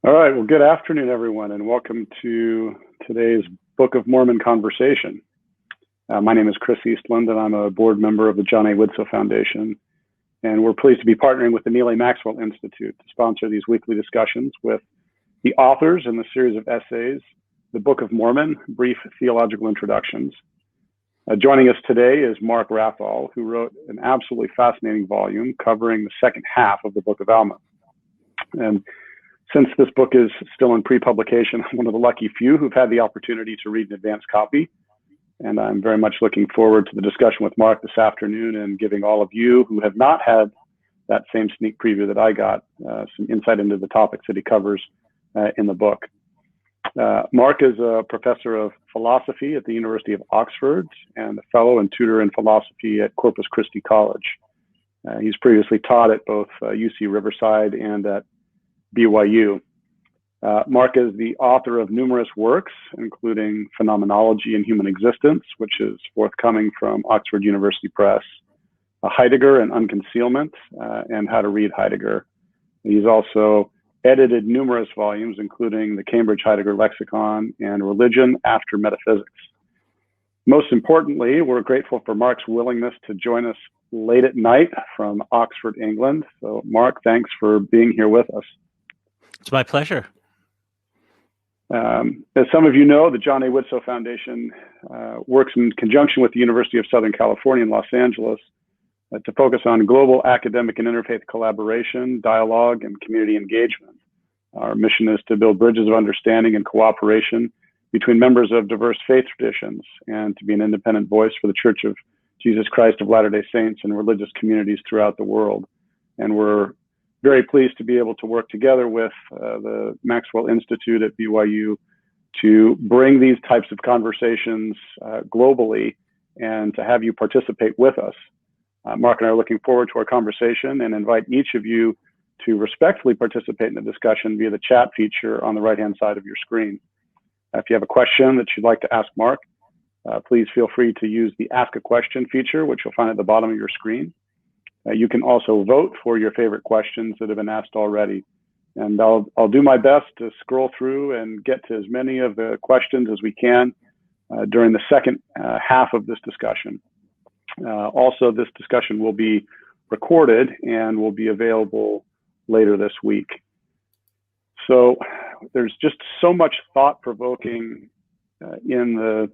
All right. Well, good afternoon, everyone, and welcome to today's Book of Mormon Conversation. My name is Chris Eastland, and I'm a board member of the John A. Widtsoe Foundation. And we're pleased to be partnering with the Neal A. Maxwell Institute to sponsor these weekly discussions with the authors in the series of essays, The Book of Mormon, Brief Theological Introductions. Joining us today is Mark Wrathall, who wrote an absolutely fascinating volume covering the second half of the Book of Alma. And since this book is still in pre-publication, I'm one of the lucky few who've had the opportunity to read an advanced copy. And I'm very much looking forward to the discussion with Mark this afternoon and giving all of you who have not had that same sneak preview that I got some insight into the topics that he covers in the book. Mark is a professor of philosophy at the University of Oxford and a fellow and tutor in philosophy at Corpus Christi College. He's previously taught at both UC Riverside and at BYU. Mark is the author of numerous works, including Phenomenology and Human Existence, which is forthcoming from Oxford University Press, Heidegger and Unconcealment, and How to Read Heidegger. He's also edited numerous volumes, including the Cambridge Heidegger Lexicon and Religion After Metaphysics. Most importantly, we're grateful for Mark's willingness to join us late at night from Oxford, England. So, Mark, thanks for being here with us. It's my pleasure. As some of you know, the John A. Widtsoe Foundation works in conjunction with the University of Southern California in Los Angeles to focus on global academic and interfaith collaboration, dialogue, and community engagement. Our mission is to build bridges of understanding and cooperation between members of diverse faith traditions and to be an independent voice for the Church of Jesus Christ of Latter-day Saints and religious communities throughout the world. And we're very pleased to be able to work together with the Maxwell Institute at BYU to bring these types of conversations globally and to have you participate with us. Mark and I are looking forward to our conversation and invite each of you to respectfully participate in the discussion via the chat feature on the right-hand side of your screen. If you have a question that you'd like to ask Mark, please feel free to use the Ask a Question feature, which you'll find at the bottom of your screen. You can also vote for your favorite questions that have been asked already. And I'll do my best to scroll through and get to as many of the questions as we can during the second half of this discussion. Also, this discussion will be recorded and will be available later this week. So there's just so much thought-provoking in the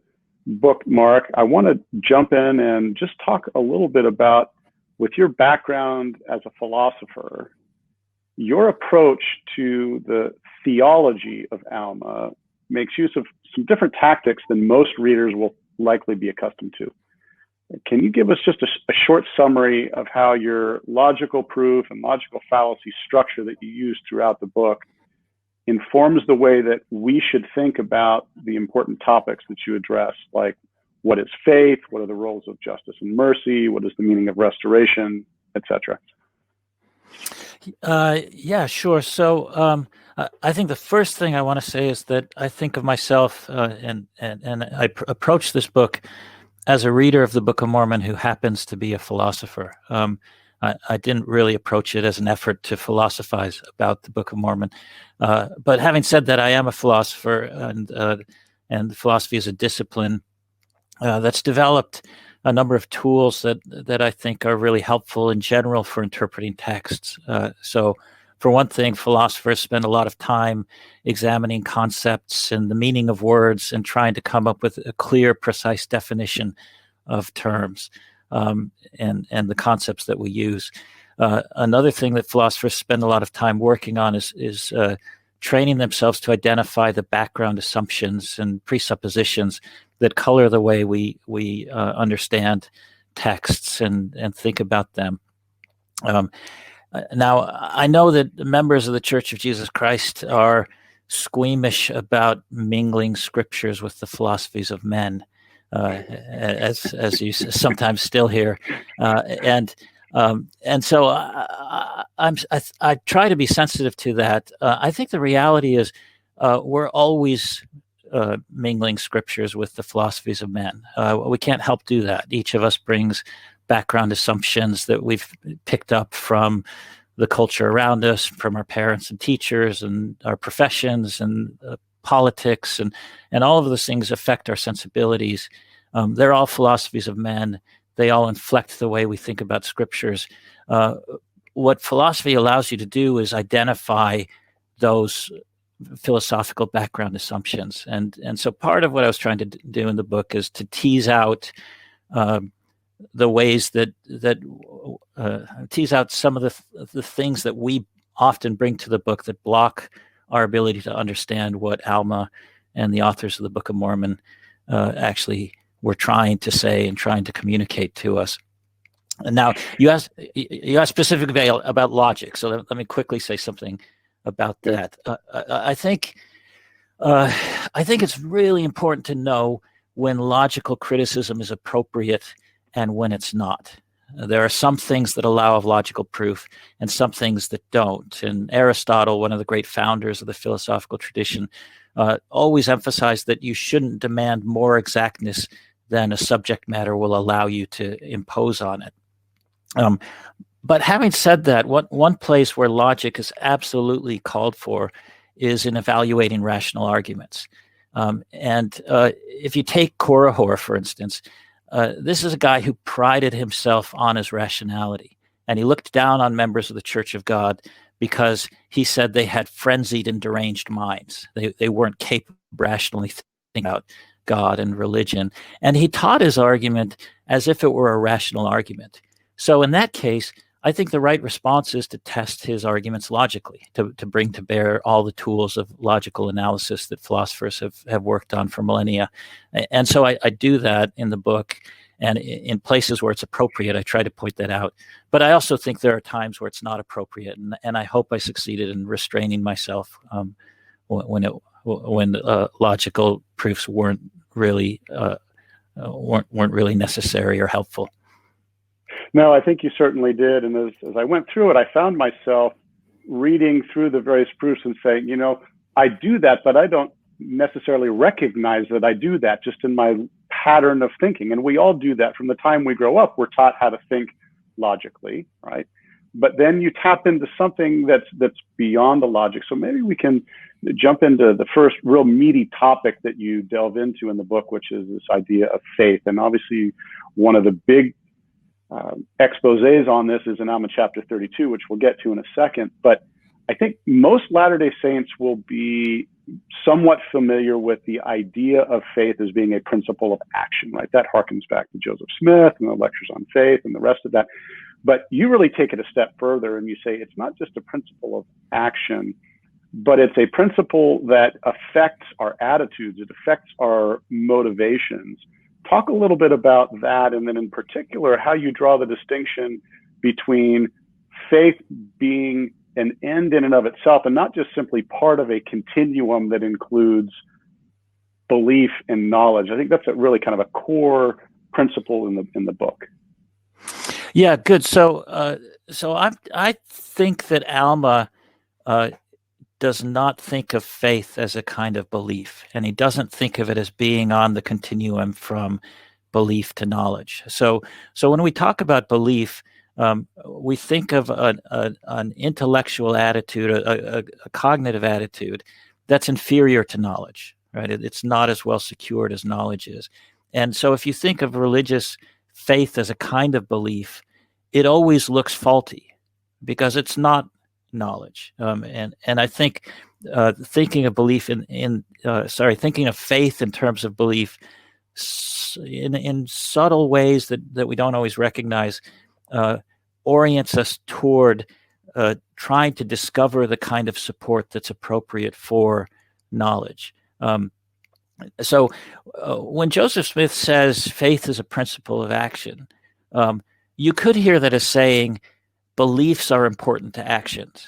book, Mark. I want to jump in and just talk a little bit about, with your background as a philosopher, your approach to the theology of Alma makes use of some different tactics than most readers will likely be accustomed to. Can you give us just a short summary of how your logical proof and logical fallacy structure that you use throughout the book informs the way that we should think about the important topics that you address, like what is faith, what are the roles of justice and mercy, what is the meaning of restoration, etc.? Yeah, sure. So I think the first thing I want to say is that I think of myself and I approach this book as a reader of the Book of Mormon who happens to be a philosopher. I didn't really approach it as an effort to philosophize about the Book of Mormon. But having said that, I am a philosopher, and philosophy is a discipline that's developed a number of tools that I think are really helpful in general for interpreting texts. So for one thing, philosophers spend a lot of time examining concepts and the meaning of words and trying to come up with a clear, precise definition of terms and the concepts that we use. Another thing that philosophers spend a lot of time working on is training themselves to identify the background assumptions and presuppositions that color the way we understand texts and think about them. Now, I know that members of the Church of Jesus Christ are squeamish about mingling scriptures with the philosophies of men, as you sometimes still hear, and so I try to be sensitive to that. I think the reality is we're always mingling scriptures with the philosophies of men. We can't help do that. Each of us brings background assumptions that we've picked up from the culture around us, from our parents and teachers and our professions and politics, and all of those things affect our sensibilities. They're all philosophies of men. They all inflect the way we think about scriptures. What philosophy allows you to do is identify those philosophical background assumptions. And so part of what I was trying to do in the book is to tease out the ways that tease out some of the things that we often bring to the book that block our ability to understand what Alma and the authors of the Book of Mormon actually were trying to say and trying to communicate to us. And now you asked specifically about logic, so let me quickly say something about that. I think it's really important to know when logical criticism is appropriate and when it's not. There are some things that allow of logical proof and some things that don't. And Aristotle, one of the great founders of the philosophical tradition, always emphasized that you shouldn't demand more exactness than a subject matter will allow you to impose on it. But having said that, one place where logic is absolutely called for is in evaluating rational arguments. And if you take Korihor, for instance, this is a guy who prided himself on his rationality, and he looked down on members of the Church of God because he said they had frenzied and deranged minds. They weren't capable of rationally thinking about God and religion, and he taught his argument as if it were a rational argument. So in that case, I think the right response is to test his arguments logically, to bring to bear all the tools of logical analysis that philosophers have worked on for millennia. And so I do that in the book, and in places where it's appropriate, I try to point that out. But I also think there are times where it's not appropriate, and I hope I succeeded in restraining myself when logical proofs weren't really necessary or helpful. No, I think you certainly did. And as I went through it, I found myself reading through the various proofs and saying, I do that, but I don't necessarily recognize that I do that just in my pattern of thinking. And we all do that from the time we grow up. We're taught how to think logically, right? But then you tap into something that's beyond the logic. So maybe we can jump into the first real meaty topic that you delve into in the book, which is this idea of faith. And obviously, one of the big exposés on this is in Alma chapter 32, which we'll get to in a second. But I think most Latter-day Saints will be somewhat familiar with the idea of faith as being a principle of action, right? That harkens back to Joseph Smith and the lectures on faith and the rest of that. But you really take it a step further and you say it's not just a principle of action, but it's a principle that affects our attitudes. It affects our motivations. Talk a little bit about that, and then in particular, how you draw the distinction between faith being an end in and of itself and not just simply part of a continuum that includes belief and knowledge. I think that's a really kind of a core principle in the book. Yeah, good. So I think that Alma does not think of faith as a kind of belief, and he doesn't think of it as being on the continuum from belief to knowledge. So when we talk about belief, we think of an intellectual attitude, a cognitive attitude that's inferior to knowledge, right? It's not as well secured as knowledge is. And so if you think of religious faith as a kind of belief, it always looks faulty because it's not knowledge. And I think thinking of belief thinking of faith in terms of belief in subtle ways that we don't always recognize orients us toward trying to discover the kind of support that's appropriate for knowledge. So when Joseph Smith says faith is a principle of action, you could hear that as saying beliefs are important to actions.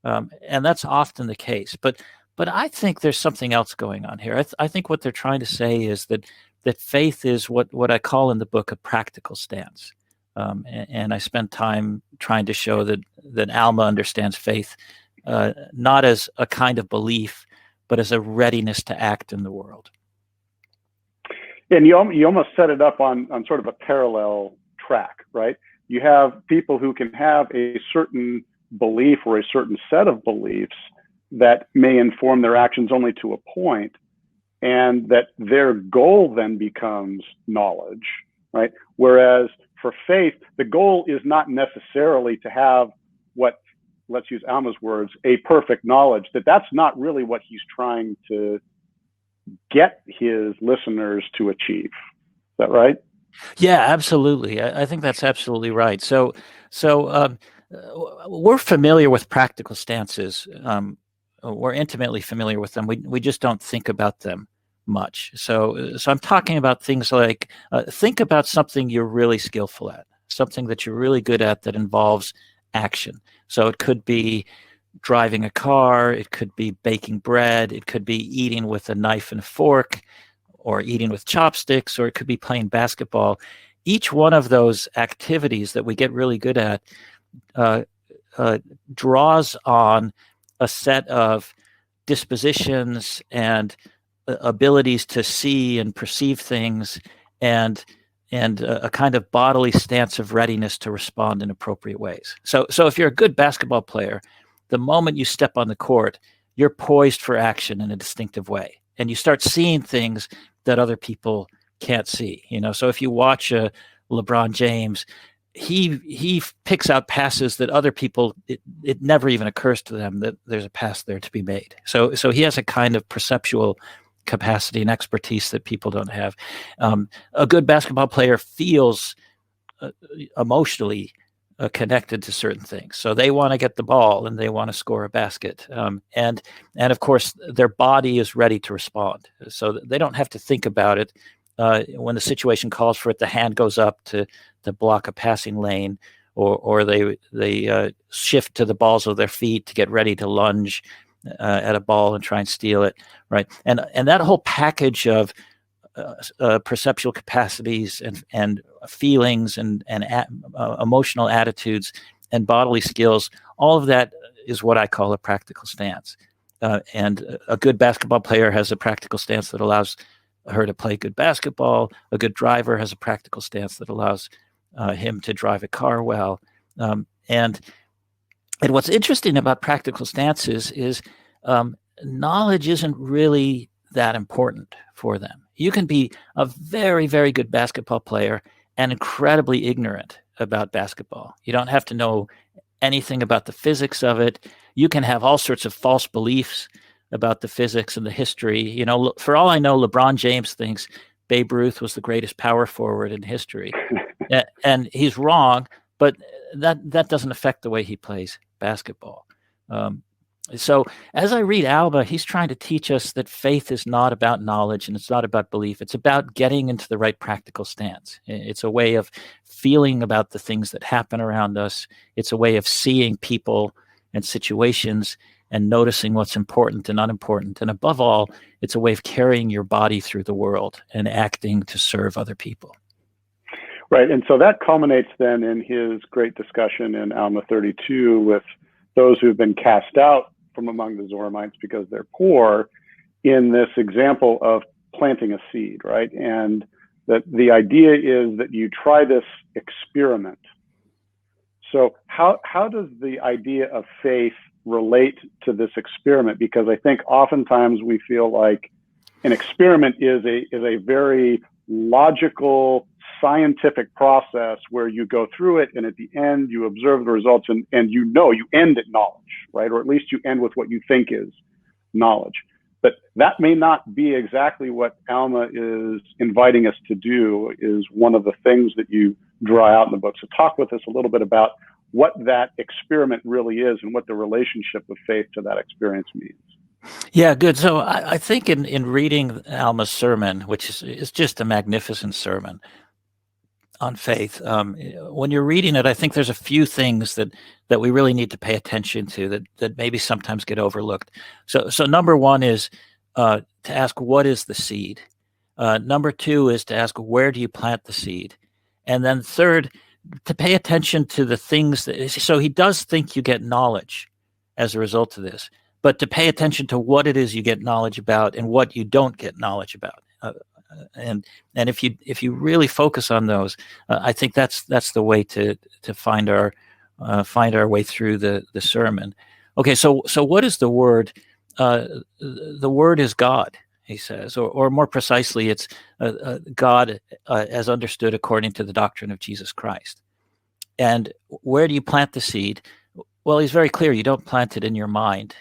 And that's often the case. But I think there's something else going on here. I think what they're trying to say is that faith is what I call in the book a practical stance. And I spent time trying to show that Alma understands faith not as a kind of belief, but as a readiness to act in the world. And you almost set it up on sort of a parallel track, right? You have people who can have a certain belief or a certain set of beliefs that may inform their actions only to a point, and that their goal then becomes knowledge, right? Whereas for faith, the goal is not necessarily to have what, let's use Alma's words, a perfect knowledge. That's not really what he's trying to get his listeners to achieve. Is that right? Yeah, absolutely. I think that's absolutely right. So we're familiar with practical stances. We're intimately familiar with them. We just don't think about them much. So I'm talking about things like think about something you're really skillful at, something that you're really good at that involves action. So it could be driving a car, it could be baking bread, it could be eating with a knife and a fork, or eating with chopsticks, or it could be playing basketball. Each one of those activities that we get really good at draws on a set of dispositions and abilities to see and perceive things, and a kind of bodily stance of readiness to respond in appropriate ways. So if you're a good basketball player, the moment you step on the court, you're poised for action in a distinctive way, and you start seeing things that other people can't see. So if you watch LeBron James, he picks out passes that other people, it never even occurs to them that there's a pass there to be made. So he has a kind of perceptual capacity and expertise that people don't have. A good basketball player feels emotionally connected to certain things. So they want to get the ball and they want to score a basket. And of course, their body is ready to respond. So they don't have to think about it. When the situation calls for it, the hand goes up to block a passing lane, or they shift to the balls of their feet to get ready to lunge at a ball and try and steal it, right? And that whole package of perceptual capacities and feelings and emotional attitudes and bodily skills, all of that is what I call a practical stance. And a good basketball player has a practical stance that allows her to play good basketball. A good driver has a practical stance that allows him to drive a car well. And what's interesting about practical stances is knowledge isn't really that important for them. You can be a very, very good basketball player and incredibly ignorant about basketball. You don't have to know anything about the physics of it. You can have all sorts of false beliefs about the physics and the history. For all I know, LeBron James thinks Babe Ruth was the greatest power forward in history. And he's wrong, but that doesn't affect the way he plays basketball. So as I read Alma, he's trying to teach us that faith is not about knowledge and it's not about belief. It's about getting into the right practical stance. It's a way of feeling about the things that happen around us. It's a way of seeing people and situations and noticing what's important and unimportant. And above all, it's a way of carrying your body through the world and acting to serve other people. Right. And so that culminates then in his great discussion in Alma 32 with those who've been cast out from among the Zoramites because they're poor, in this example of planting a seed, right? And that the idea is that you try this experiment. So how does the idea of faith relate to this experiment? Because I think oftentimes we feel like an experiment is a very logical, scientific process where you go through it and at the end you observe the results and you end at knowledge, right? Or at least you end with what you think is knowledge. But that may not be exactly what Alma is inviting us to do, is one of the things that you draw out in the book. So talk with us a little bit about what that experiment really is and what the relationship of faith to that experience means. Yeah, good. So I think in reading Alma's sermon, which is just a magnificent sermon on faith, when you're reading it, I think there's a few things that we really need to pay attention to that maybe sometimes get overlooked. So number one is to ask, what is the seed? Number two is to ask, where do you plant the seed? And then third, to pay attention to the things so he does think you get knowledge as a result of this, but to pay attention to what it is you get knowledge about and what you don't get knowledge about. And if you really focus on those, I think that's the way to find our find our way through the sermon. Okay, so what is the word? The word is God, he says, or more precisely, it's God as understood according to the doctrine of Jesus Christ. And where do you plant the seed? Well, he's very clear. You don't plant it in your mind.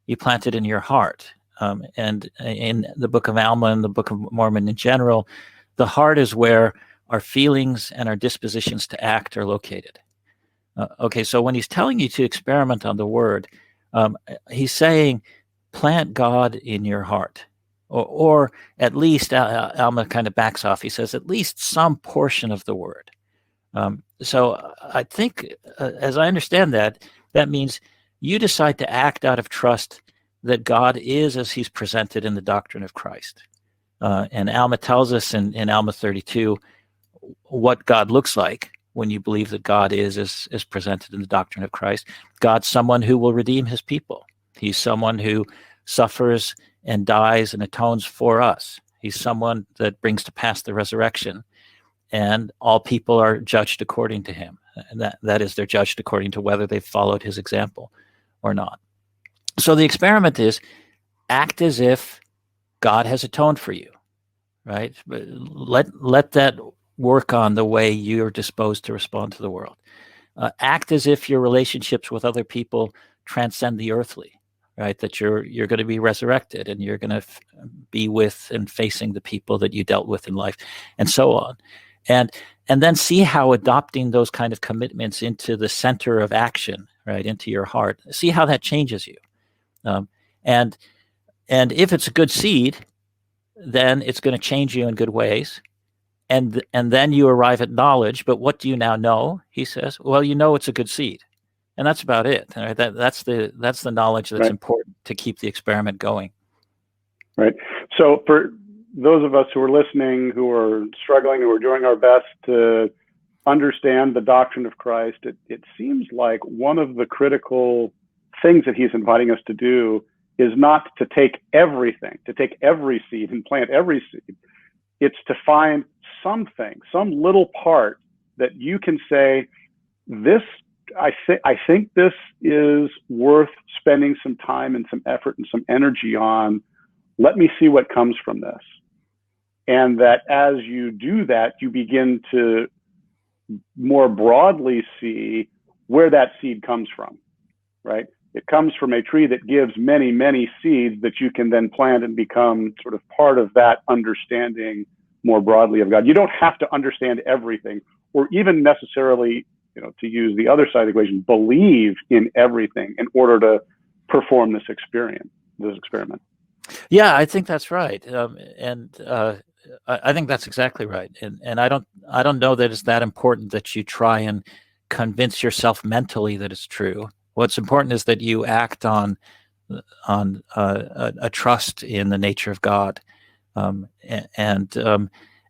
You plant it in your heart. And in the Book of Alma and the Book of Mormon in general, the heart is where our feelings and our dispositions to act are located. Okay, so when he's telling you to experiment on the word, he's saying, plant God in your heart. Or at least, Alma kind of backs off. He says, at least some portion of the word. So I think, as I understand that means you decide to act out of trust that God is as he's presented in the doctrine of Christ. And Alma tells us in Alma 32 what God looks like when you believe that God is as presented in the doctrine of Christ. God's someone who will redeem his people. He's someone who suffers and dies and atones for us. He's someone that brings to pass the resurrection. And all people are judged according to him. And that is, they're judged according to whether they've followed his example or not. So the experiment is act as if God has atoned for you, right? Let that work on the way you're disposed to respond to the world. Act as if your relationships with other people transcend the earthly, right? That you're going to be resurrected and you're going to be with and facing the people that you dealt with in life, and so on. And then see how adopting those kind of commitments into the center of action, right, into your heart, see how that changes you. And if it's a good seed, then it's going to change you in good ways. And then you arrive at knowledge. But what do you now know? He says, well, you know it's a good seed. And that's about it. Right? That's the knowledge that's important to keep the experiment going. Right. So for those of us who are listening, who are struggling, who are doing our best to understand the doctrine of Christ, it seems like one of the critical things that he's inviting us to do is not to take everything, to take every seed and plant every seed. It's to find something, some little part that you can say, this, I think this is worth spending some time and some effort and some energy on. Let me see what comes from this. And that as you do that, you begin to more broadly see where that seed comes from, right? It comes from a tree that gives many, many seeds that you can then plant and become sort of part of that understanding more broadly of God. You don't have to understand everything, or even necessarily, to use the other side of the equation, believe in everything in order to perform this experiment. Yeah, I think that's right. I think that's exactly right. And I don't know that it's that important that you try and convince yourself mentally that it's true. What's important is that you act on a trust in the nature of God, and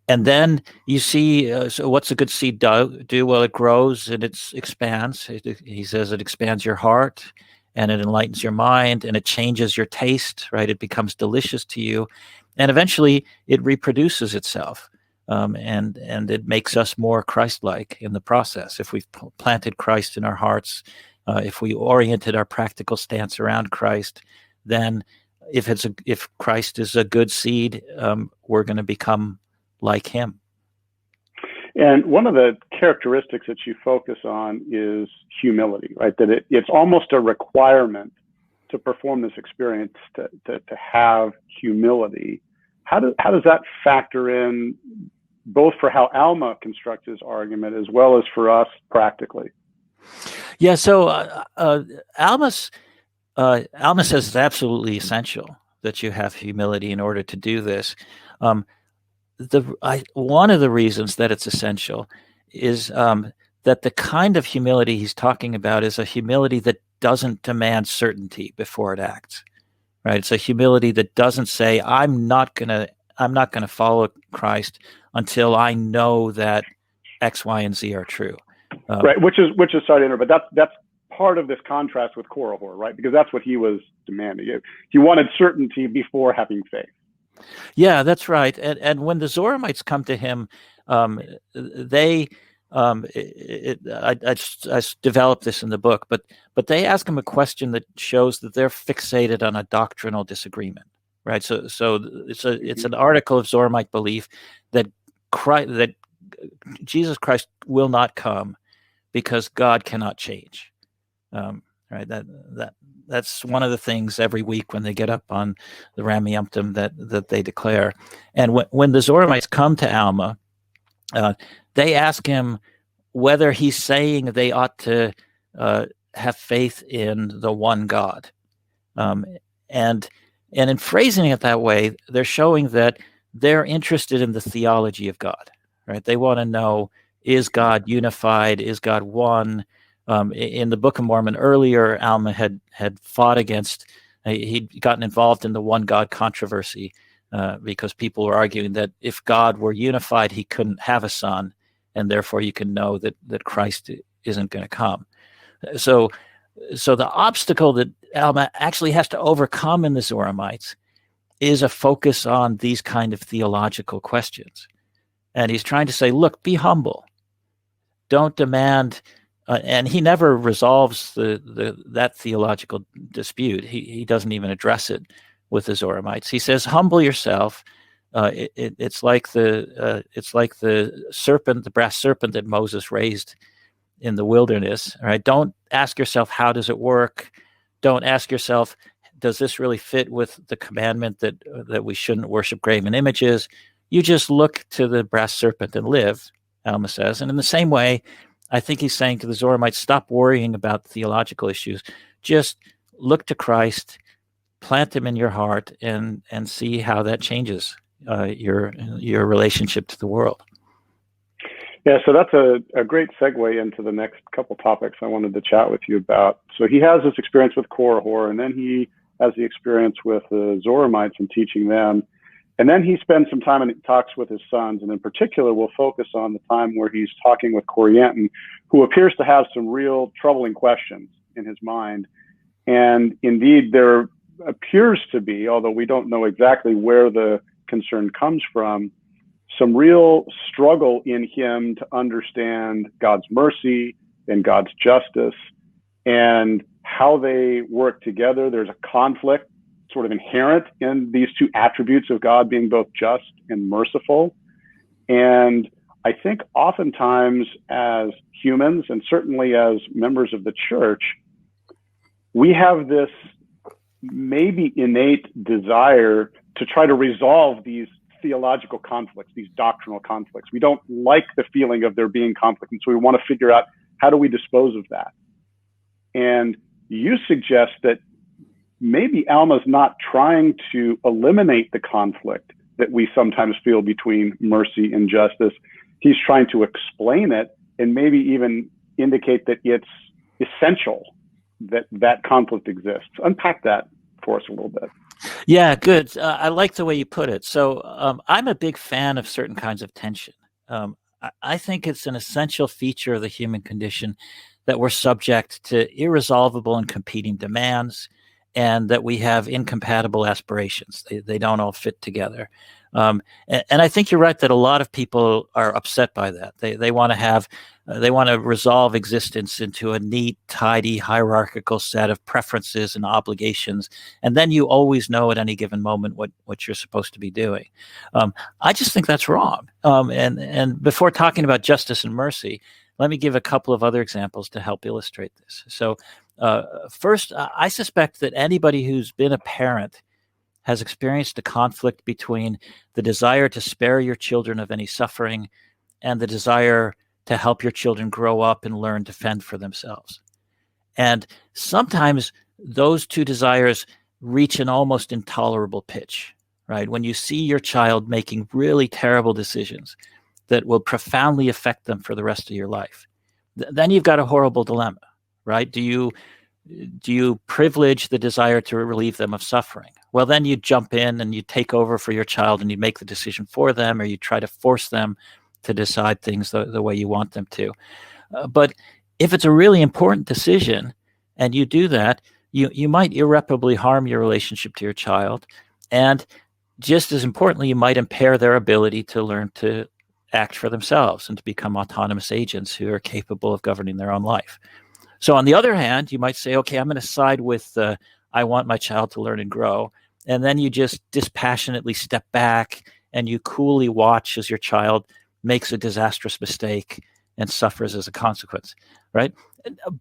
then you see. So, what's a good seed do? Well, it grows and it expands. He says it expands your heart, and it enlightens your mind, and it changes your taste. Right? It becomes delicious to you, and eventually it reproduces itself, and it makes us more Christ-like in the process. If we've planted Christ in our hearts. If we oriented our practical stance around Christ, then if Christ is a good seed, we're going to become like him. And one of the characteristics that you focus on is humility, right? That it's almost a requirement to perform this experience to have humility. How does that factor in both for how Alma constructs his argument as well as for us practically? Yeah, so Alma says it's absolutely essential that you have humility in order to do this. One of the reasons that it's essential is that the kind of humility he's talking about is a humility that doesn't demand certainty before it acts. Right? It's a humility that doesn't say, I'm not gonna follow Christ until I know that X, Y, and Z are true. Right, which is sorry to interrupt, but that's part of this contrast with Korihor, right? Because that's what he was demanding. He wanted certainty before having faith. Yeah, that's right. And when the Zoramites come to him, they I developed this in the book, but they ask him a question that shows that they're fixated on a doctrinal disagreement, right? So it's an article of Zoramite belief that Jesus Christ will not come because God cannot change. Right? That's one of the things every week when they get up on the Ramiyumptum that they declare. And when the Zoramites come to Alma, they ask him whether he's saying they ought to have faith in the one God. And in phrasing it that way, they're showing that they're interested in the theology of God, right? They want to know, is God unified? Is God one? In the Book of Mormon earlier, Alma had fought against, he'd gotten involved in the one God controversy because people were arguing that if God were unified, he couldn't have a son, and therefore you can know that Christ isn't going to come. So the obstacle that Alma actually has to overcome in the Zoramites is a focus on these kind of theological questions. And he's trying to say, look, be humble. Don't demand... and he never resolves that theological dispute. He doesn't even address it with the Zoramites. He says, "Humble yourself. It's like the serpent, the brass serpent that Moses raised in the wilderness. Right? Don't ask yourself, how does it work? Don't ask yourself, does this really fit with the commandment that we shouldn't worship graven images? You just look to the brass serpent and live." Alma says, and in the same way, I think he's saying to the Zoramites, stop worrying about theological issues. Just look to Christ, plant him in your heart, and see how that changes your relationship to the world. Yeah, so that's a great segue into the next couple topics I wanted to chat with you about. So he has this experience with Korihor, and then he has the experience with the Zoramites and teaching them. And then he spends some time and talks with his sons, and in particular, we'll focus on the time where he's talking with Korihor, who appears to have some real troubling questions in his mind. And indeed, there appears to be, although we don't know exactly where the concern comes from, some real struggle in him to understand God's mercy and God's justice and how they work together. There's a conflict sort of inherent in these two attributes of God being both just and merciful. And I think oftentimes as humans, and certainly as members of the church, we have this maybe innate desire to try to resolve these theological conflicts, these doctrinal conflicts. We don't like the feeling of there being conflict, and so we want to figure out, how do we dispose of that? And you suggest that maybe Alma's not trying to eliminate the conflict that we sometimes feel between mercy and justice. He's trying to explain it and maybe even indicate that it's essential that that conflict exists. Unpack that for us a little bit. Yeah, good. I like the way you put it. So I'm a big fan of certain kinds of tension. I think it's an essential feature of the human condition that we're subject to irresolvable and competing demands, and that we have incompatible aspirations. They don't all fit together. And I think you're right that a lot of people are upset by that. They want to resolve existence into a neat, tidy, hierarchical set of preferences and obligations, and then you always know at any given moment what you're supposed to be doing. I just think that's wrong. And before talking about justice and mercy, let me give a couple of other examples to help illustrate this. So first, I suspect that anybody who's been a parent has experienced a conflict between the desire to spare your children of any suffering and the desire to help your children grow up and learn to fend for themselves. And sometimes those two desires reach an almost intolerable pitch, right? When you see your child making really terrible decisions that will profoundly affect them for the rest of your life, then you've got a horrible dilemma, right? Do you privilege the desire to relieve them of suffering? Well, then you jump in and you take over for your child and you make the decision for them, or you try to force them to decide things the way you want them to. But if it's a really important decision and you do that, you might irreparably harm your relationship to your child. And just as importantly, you might impair their ability to learn to act for themselves and to become autonomous agents who are capable of governing their own life. So on the other hand, you might say, okay, I'm going to side with I want my child to learn and grow. And then you just dispassionately step back and you coolly watch as your child makes a disastrous mistake and suffers as a consequence, right?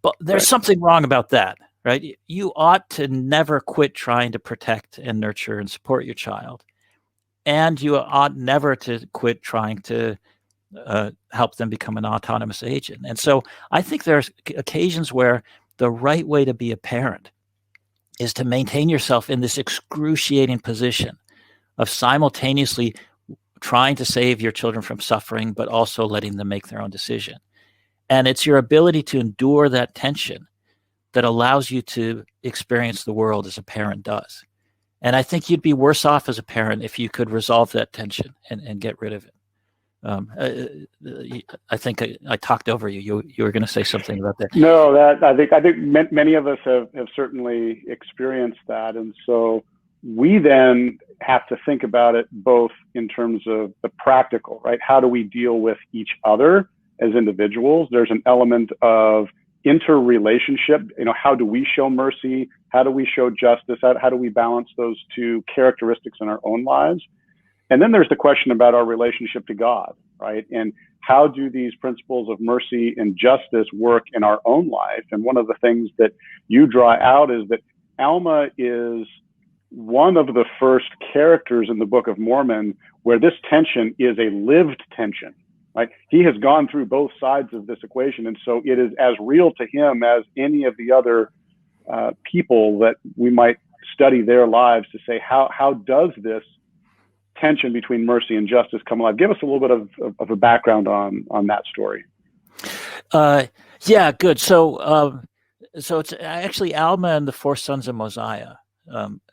But there's something wrong about that, right? You ought to never quit trying to protect and nurture and support your child. And you ought never to quit trying to help them become an autonomous agent. And so I think there's occasions where the right way to be a parent is to maintain yourself in this excruciating position of simultaneously trying to save your children from suffering, but also letting them make their own decision. And it's your ability to endure that tension that allows you to experience the world as a parent does. And I think you'd be worse off as a parent if you could resolve that tension and get rid of it. I think I talked over you. You were going to say something about that. No, that I think many of us have certainly experienced that, and so we then have to think about it both in terms of the practical, right? How do we deal with each other as individuals? There's an element of interrelationship. How do we show mercy? How do we show justice? How do we balance those two characteristics in our own lives? And then there's the question about our relationship to God, right? And how do these principles of mercy and justice work in our own life? And one of the things that you draw out is that Alma is one of the first characters in the Book of Mormon where this tension is a lived tension, right? He has gone through both sides of this equation. And so it is as real to him as any of the other people that we might study their lives to say, how does this tension between mercy and justice come alive? Give us a little bit of a background on that story. Yeah, good. So it's actually Alma and the four sons of Mosiah.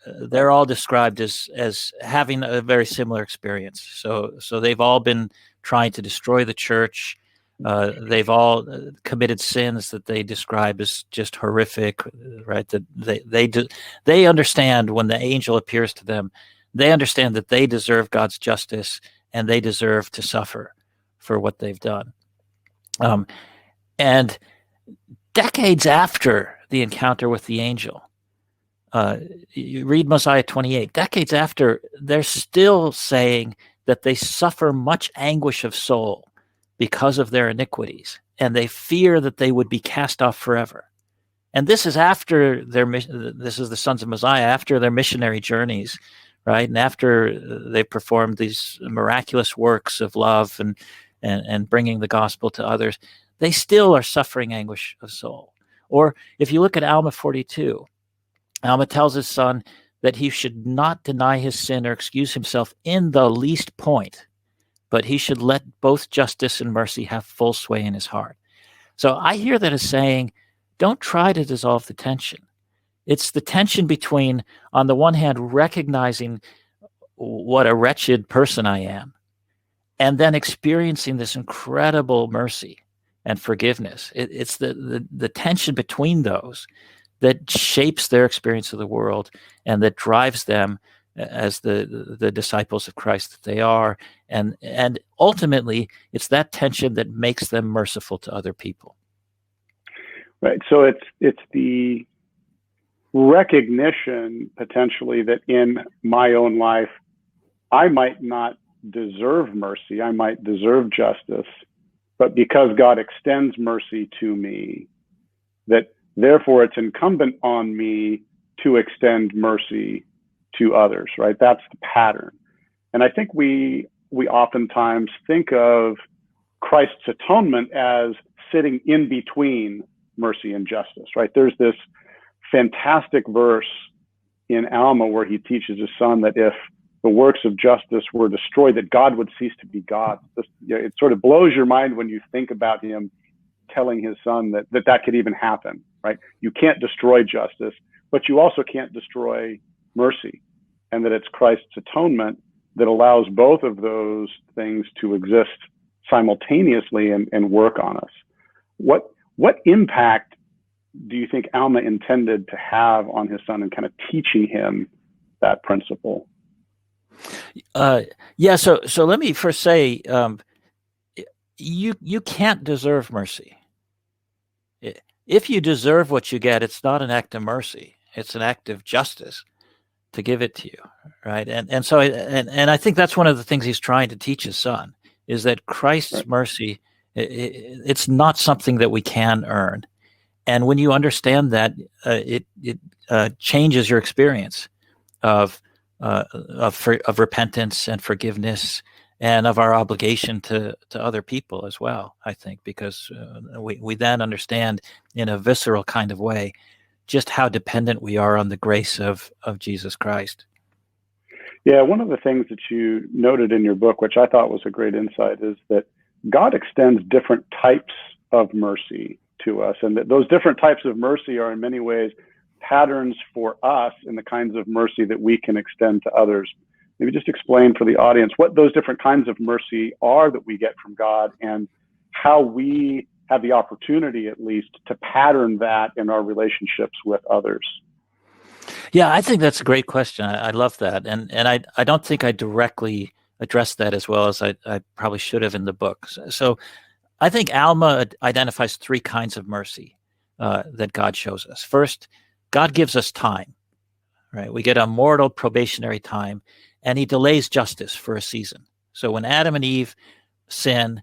They're all described as having a very similar experience. So they've all been trying to destroy the church. They've all committed sins that they describe as just horrific, right? That they understand when the angel appears to them. They understand that they deserve God's justice and they deserve to suffer for what they've done. And decades after the encounter with the angel, you read Mosiah 28, decades after, they're still saying that they suffer much anguish of soul because of their iniquities, and they fear that they would be cast off forever. And this is after this is the sons of Mosiah, after their missionary journeys, right? And after they performed these miraculous works of love and bringing the gospel to others, they still are suffering anguish of soul. Or if you look at Alma 42, Alma tells his son that he should not deny his sin or excuse himself in the least point, but he should let both justice and mercy have full sway in his heart. So I hear that as saying, don't try to dissolve the tension. It's the tension between, on the one hand, recognizing what a wretched person I am, and then experiencing this incredible mercy and forgiveness. It's the tension between those that shapes their experience of the world and that drives them as the disciples of Christ that they are. And ultimately, it's that tension that makes them merciful to other people. Right. So it's the recognition potentially that in my own life, I might not deserve mercy. I might deserve justice, but because God extends mercy to me, that therefore it's incumbent on me to extend mercy to others, right? That's the pattern. And I think we oftentimes think of Christ's atonement as sitting in between mercy and justice, right? There's this fantastic verse in Alma where he teaches his son that if the works of justice were destroyed, that God would cease to be God. It sort of blows your mind when you think about him telling his son that could even happen, right? You can't destroy justice, but you also can't destroy mercy, and that it's Christ's atonement that allows both of those things to exist simultaneously and work on us. What impact do you think Alma intended to have on his son in kind of teaching him that principle? So let me first say, you can't deserve mercy. If you deserve what you get, it's not an act of mercy. It's an act of justice to give it to you, right? And so I think that's one of the things he's trying to teach his son, is that Christ's Right. mercy, it's not something that we can earn. And when you understand that, it changes your experience of repentance and forgiveness, and of our obligation to other people as well, I think, because we then understand in a visceral kind of way just how dependent we are on the grace of Jesus Christ. Yeah, one of the things that you noted in your book, which I thought was a great insight, is that God extends different types of mercy to us, and that those different types of mercy are in many ways patterns for us in the kinds of mercy that we can extend to others. Maybe just explain for the audience what those different kinds of mercy are that we get from God, and how we have the opportunity, at least, to pattern that in our relationships with others. Yeah, I think that's a great question. I love that. And I don't think I directly addressed that as well as I probably should have in the book. So I think Alma identifies three kinds of mercy that God shows us. First, God gives us time, right? We get a mortal probationary time, and he delays justice for a season. So when Adam and Eve sin,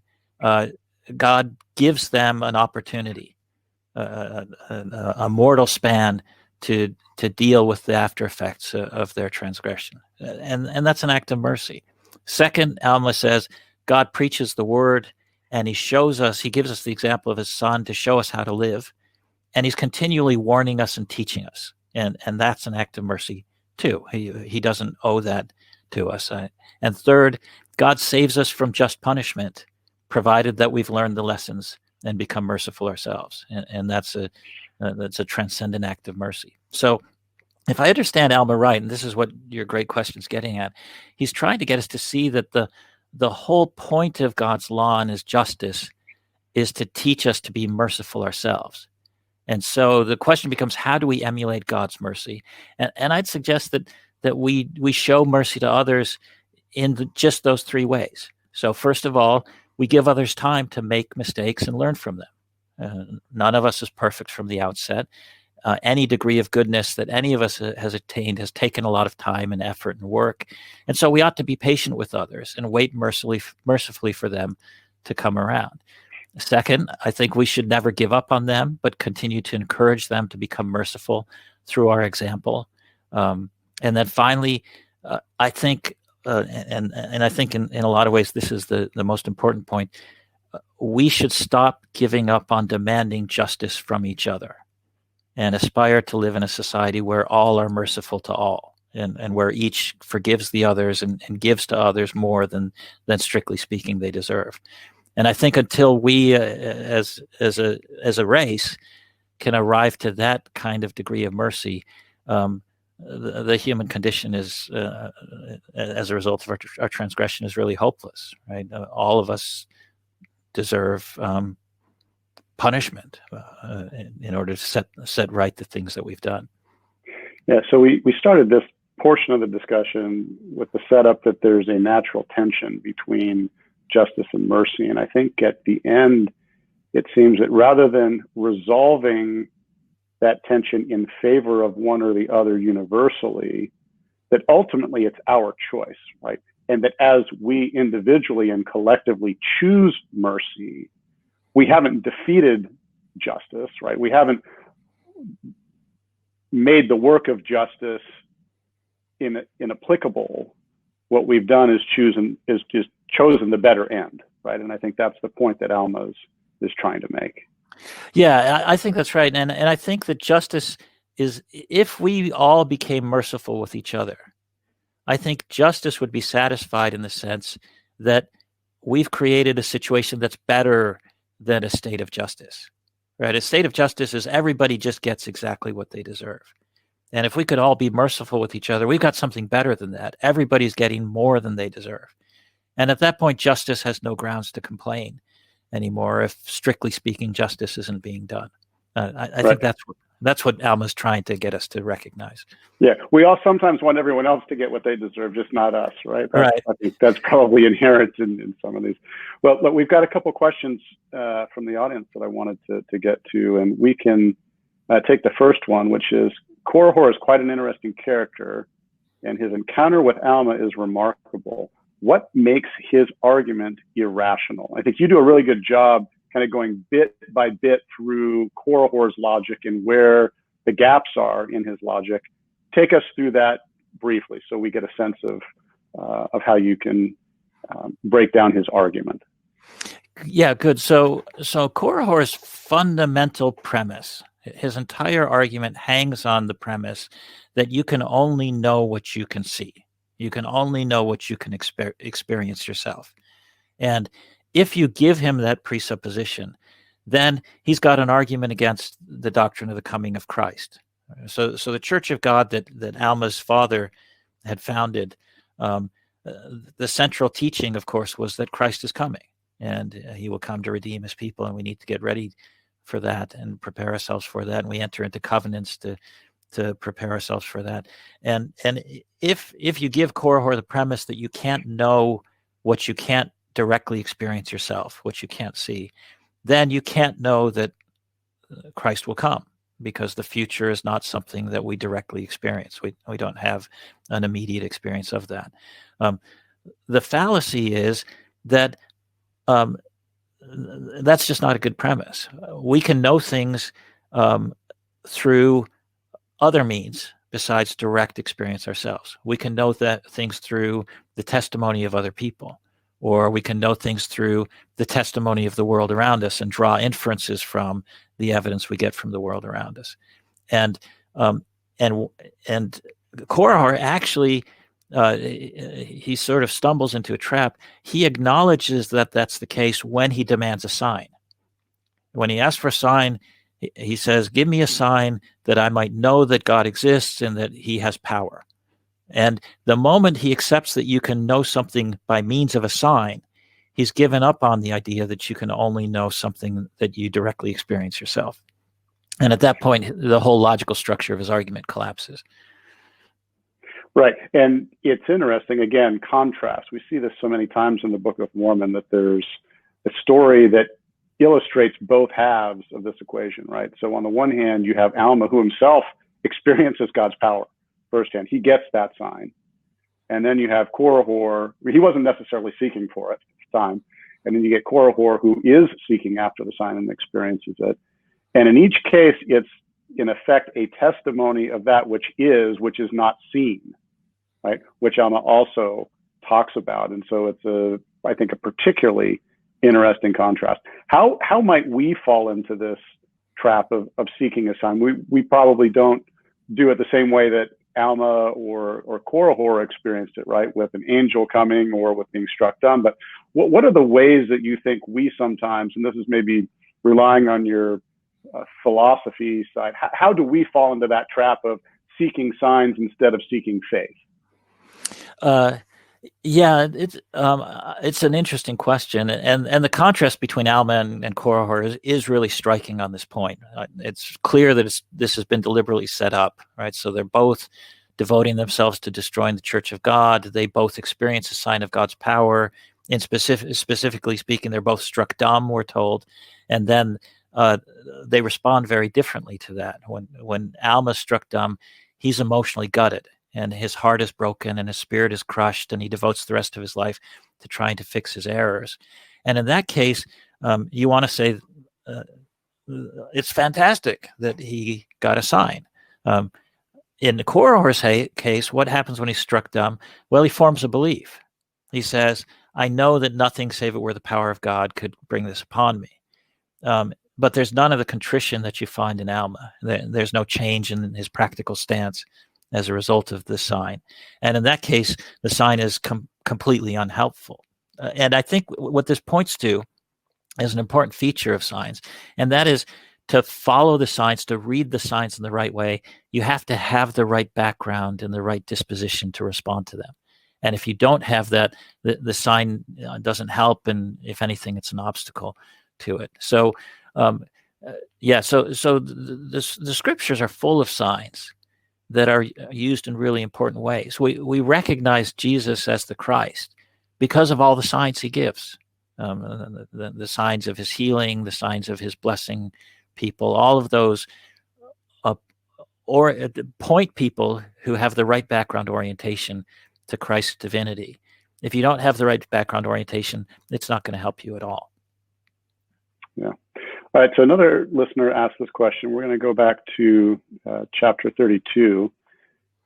God gives them an opportunity, a mortal span to deal with the after effects of their transgression. And that's an act of mercy. Second, Alma says, God preaches the word, and he shows us, he gives us the example of his son to show us how to live. And he's continually warning us and teaching us. And that's an act of mercy too. He doesn't owe that to us. And third, God saves us from just punishment, provided that we've learned the lessons and become merciful ourselves. And that's a transcendent act of mercy. So if I understand Alma right, and this is what your great question's getting at, he's trying to get us to see that the whole point of God's law and his justice is to teach us to be merciful ourselves. And so the question becomes, how do we emulate God's mercy? And I'd suggest that we show mercy to others in just those three ways. So first of all, we give others time to make mistakes and learn from them. None of us is perfect from the outset. Any degree of goodness that any of us has attained has taken a lot of time and effort and work. And so we ought to be patient with others and wait mercifully for them to come around. Second, I think we should never give up on them, but continue to encourage them to become merciful through our example. And then finally, I think, and I think in a lot of ways, this is the most important point, we should stop giving up on demanding justice from each other and aspire to live in a society where all are merciful to all, and where each forgives the others and gives to others more than strictly speaking they deserve. And I think until we, as a race, can arrive to that kind of degree of mercy, the human condition is, as a result of our transgression, is really hopeless. Right? All of us deserve punishment in order to set right the things that we've done. Yeah. So we started this portion of the discussion with the setup that there's a natural tension between justice and mercy. And I think at the end, it seems that rather than resolving that tension in favor of one or the other universally, that ultimately it's our choice, right? And that as we individually and collectively choose mercy, we haven't defeated justice, right? We haven't made the work of justice inapplicable. What we've done is just chosen the better end, right? And I think that's the point that Alma is trying to make. Yeah, I think that's right. And I think that justice is, if we all became merciful with each other, I think justice would be satisfied in the sense that we've created a situation that's better than a state of justice, right? A state of justice is everybody just gets exactly what they deserve. And if we could all be merciful with each other, we've got something better than that. Everybody's getting more than they deserve. And at that point, justice has no grounds to complain anymore if, strictly speaking, justice isn't being done. I think That's what Alma's trying to get us to recognize. Yeah, we all sometimes want everyone else to get what they deserve, just not us, right? Right. I think that's probably inherent in some of these. Well, look, we've got a couple questions from the audience that I wanted to get to, and we can take the first one, which is, Korihor is quite an interesting character, and his encounter with Alma is remarkable. What makes his argument irrational? I think you do a really good job kind of going bit by bit through Korihor's logic and where the gaps are in his logic. Take us through that briefly so we get a sense of how you can break down his argument. Yeah, good. So Korihor's fundamental premise, his entire argument hangs on the premise that you can only know what you can see. You can only know what you can experience yourself. And if you give him that presupposition, then he's got an argument against the doctrine of the coming of Christ. So the Church of God that Alma's father had founded, the central teaching, of course, was that Christ is coming, and he will come to redeem his people, and we need to get ready for that and prepare ourselves for that. And we enter into covenants to prepare ourselves for that. And if you give Korihor the premise that you can't know what you can't directly experience yourself, what you can't see, then you can't know that Christ will come, because the future is not something that we directly experience. We don't have an immediate experience of that. The fallacy is that that's just not a good premise. We can know things through other means besides direct experience ourselves. We can know that things through the testimony of other people, or we can know things through the testimony of the world around us and draw inferences from the evidence we get from the world around us. And Korihor actually, he sort of stumbles into a trap. He acknowledges that that's the case when he demands a sign. When he asks for a sign, he says, "Give me a sign that I might know that God exists and that he has power." And the moment he accepts that you can know something by means of a sign, he's given up on the idea that you can only know something that you directly experience yourself. And at that point, the whole logical structure of his argument collapses. Right. And it's interesting, again, contrast. We see this so many times in the Book of Mormon, that there's a story that illustrates both halves of this equation, right? So on the one hand, you have Alma, who himself experiences God's power firsthand. He gets that sign. And then you have Korihor. He wasn't necessarily seeking for it at the time. And then you get Korihor, who is seeking after the sign and experiences it. And in each case, it's in effect a testimony of that which is not seen, right? Which Alma also talks about. And so it's I think a particularly interesting contrast. How might we fall into this trap of seeking a sign? We probably don't do it the same way that Alma or Korihor experienced it, right? With an angel coming or with being struck dumb. But what are the ways that you think we sometimes, and this is maybe relying on your philosophy side, how do we fall into that trap of seeking signs instead of seeking faith? Yeah, it's an interesting question, and the contrast between Alma and Korihor is really striking on this point. It's clear that this has been deliberately set up, right? So they're both devoting themselves to destroying the Church of God. They both experience a sign of God's power. Specifically speaking, they're both struck dumb, we're told, and then they respond very differently to that. When Alma's struck dumb, he's emotionally gutted, and his heart is broken and his spirit is crushed, and he devotes the rest of his life to trying to fix his errors. And in that case, you want to say it's fantastic that he got a sign. In the Korihor's case, what happens when he's struck dumb? Well, he forms a belief. He says, "I know that nothing save it were the power of God could bring this upon me." But there's none of the contrition that you find in Alma. There's no change in his practical stance as a result of this sign. And in that case, the sign is completely unhelpful. And I think what this points to is an important feature of signs, and that is to follow the signs, to read the signs in the right way. You have to have the right background and the right disposition to respond to them. And if you don't have that, the sign doesn't help, and if anything, it's an obstacle to it. So Yeah, so the scriptures are full of signs that are used in really important ways. We recognize Jesus as the Christ because of all the signs he gives, the signs of his healing, the signs of his blessing people, all of those point people who have the right background orientation to Christ's divinity. If you don't have the right background orientation, it's not going to help you at all. Yeah. All right, so another listener asked this question. We're going to go back to chapter 32.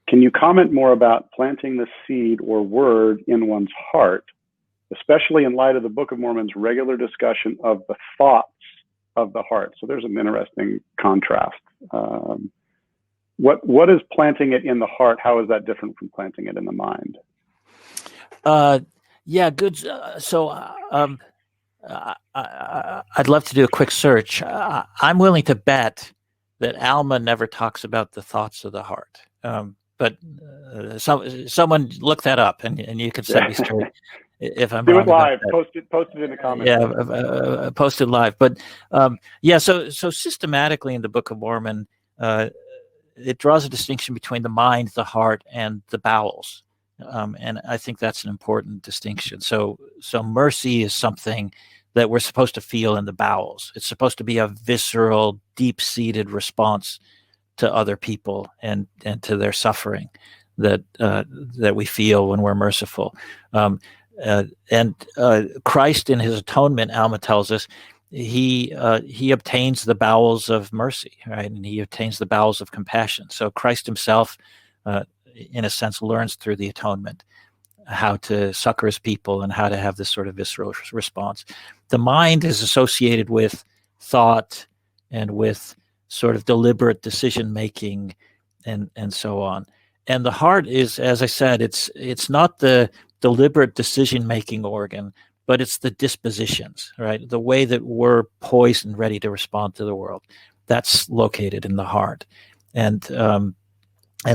Can you comment more about planting the seed or word in one's heart, especially in light of the Book of Mormon's regular discussion of the thoughts of the heart? So there's an interesting contrast. What is planting it in the heart? How is that different from planting it in the mind? Yeah, good. I'd love to do a quick search. I'm willing to bet that Alma never talks about the thoughts of the heart. But someone look that up, and you can set me straight if I'm do wrong. Do it live. About that. Post it in the comments. Yeah, post it live. But yeah, so systematically in the Book of Mormon, it draws a distinction between the mind, the heart, and the bowels. And I think that's an important distinction. So mercy is something that we're supposed to feel in the bowels. It's supposed to be a visceral, deep-seated response to other people and to their suffering that we feel when we're merciful. And Christ, in his atonement, Alma tells us, he obtains the bowels of mercy, right? And he obtains the bowels of compassion. So Christ himself, in a sense, learns through the atonement how to succor his people and how to have this sort of visceral response. The mind is associated with thought and with sort of deliberate decision making and so on. And the heart is, as I said, it's not the deliberate decision making organ, but it's the dispositions, right? The way that we're poised and ready to respond to the world. That's located in the heart. And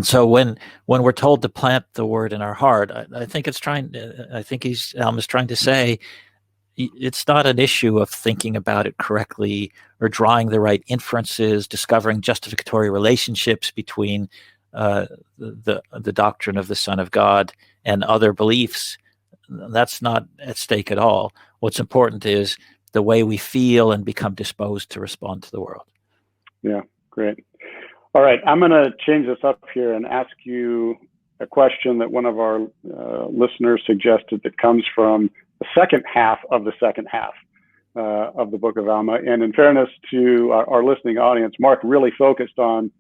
so when we're told to plant the word in our heart, I think Alma's trying to say it's not an issue of thinking about it correctly or drawing the right inferences, discovering justificatory relationships between the doctrine of the Son of God and other beliefs. That's not at stake at all. What's important is the way we feel and become disposed to respond to the world. Yeah, great. All right, I'm going to change this up here and ask you a question that one of our listeners suggested that comes from the second half of the second half of the Book of Alma. And in fairness to our listening audience, Mark really focused on